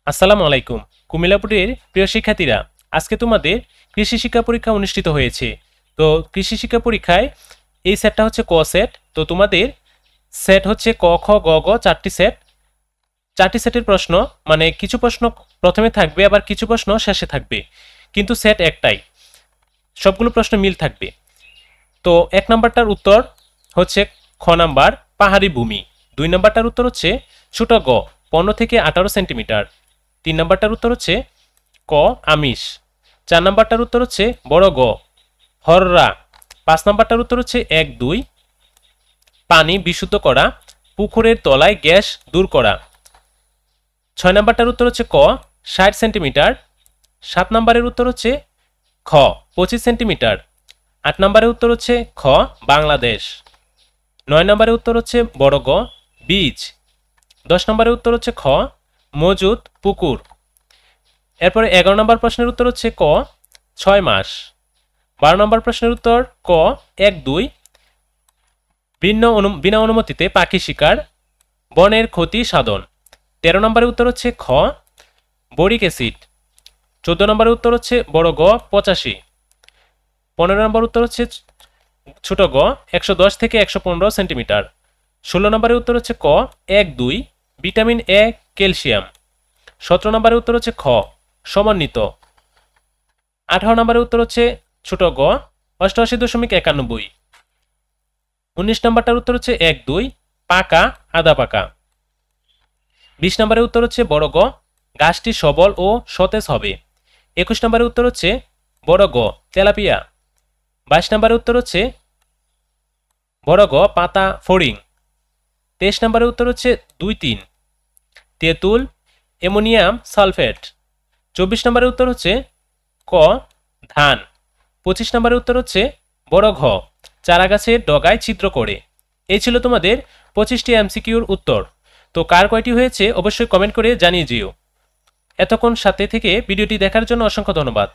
আসসালামু আলাইকুম। কুমিল্লা বোর্ডের প্রিয় শিক্ষার্থীরা, আজকে তোমাদের কৃষি শিক্ষা পরীক্ষা অনুষ্ঠিত হয়েছে। তো কৃষি শিক্ষা পরীক্ষায় এই সেটটা হচ্ছে ক সেট। তো তোমাদের সেট হচ্ছে ক খ গ গ চারটি সেট। চারটি সেটের প্রশ্ন, মানে কিছু প্রশ্ন প্রথমে থাকবে, আবার কিছু প্রশ্ন শেষে থাকবে, কিন্তু সেট একটাই, সবগুলো প্রশ্ন মিল থাকবে। তো এক নাম্বারটার উত্তর হচ্ছে খ নাম্বার পাহাড়ি ভূমি। দুই নাম্বারটার উত্তর হচ্ছে ছোট গ 15 থেকে 18 সেন্টিমিটার। তিন নাম্বারটার উত্তর হচ্ছে ক আমিষ। চার নাম্বারটার উত্তর হচ্ছে বড় গ হররা। পাঁচ নাম্বারটার উত্তর হচ্ছে 1-2 পানি বিশুদ্ধ করা, পুকুরের তলায় গ্যাস দূর করা। ছয় নাম্বারটার উত্তর হচ্ছে ক 60 সেন্টিমিটার। সাত নাম্বারের উত্তর হচ্ছে খ 25 সেন্টিমিটার। আট নম্বরের উত্তর হচ্ছে খ বাংলাদেশ। নয় নম্বরের উত্তর হচ্ছে বড় গ বীজ। 10 নম্বরের উত্তর হচ্ছে খ মজুদ পুকুর। এরপরে 11 নম্বর প্রশ্নের উত্তর হচ্ছে ক 6 মাস। 12 নম্বর প্রশ্নের উত্তর ক 1-2 বিনা অনুমতিতে পাখি শিকার, বনের ক্ষতি সাধন। 13 নম্বরের উত্তর হচ্ছে খ বরিক অ্যাসিড। 14 নম্বরের উত্তর হচ্ছে বড় গ 85। 15 নম্বর উত্তর হচ্ছে ছোট গ 110 থেকে 115 সেন্টিমিটার। 16 নম্বরের উত্তর হচ্ছে ক 1-2 ভিটামিন এ ক্যালসিয়াম। 17 নম্বরের উত্তর হচ্ছে খ সমন্বিত। 18 নম্বরের উত্তর হচ্ছে ছোট গ 88.91। 19 নম্বরটার উত্তর হচ্ছে 1-2 পাকা আধা পাকা। 20 নম্বরের উত্তর হচ্ছে বড় গ গাছটি সবল ও সতেজ হবে। 21 নম্বরের উত্তর হচ্ছে বড় গ তেলাপিয়া। 22 নম্বরের উত্তর হচ্ছে বড় গ পাতা ফড়িং। 23 নম্বরের উত্তর হচ্ছে 2-3 তেঁতুল অ্যামোনিয়াম সালফেট। 24 নম্বরের উত্তর হচ্ছে ক ধান। 25 নম্বরের উত্তর হচ্ছে বড় ঘ চারা গাছের ডগায় ছিদ্র করে। এই ছিল তোমাদের 25টি এমসিকিউর উত্তর। তো কার কয়টি হয়েছে অবশ্যই কমেন্ট করে জানিয়ে দিও। এতক্ষণ সাথে থেকে ভিডিওটি দেখার জন্য অসংখ্য ধন্যবাদ।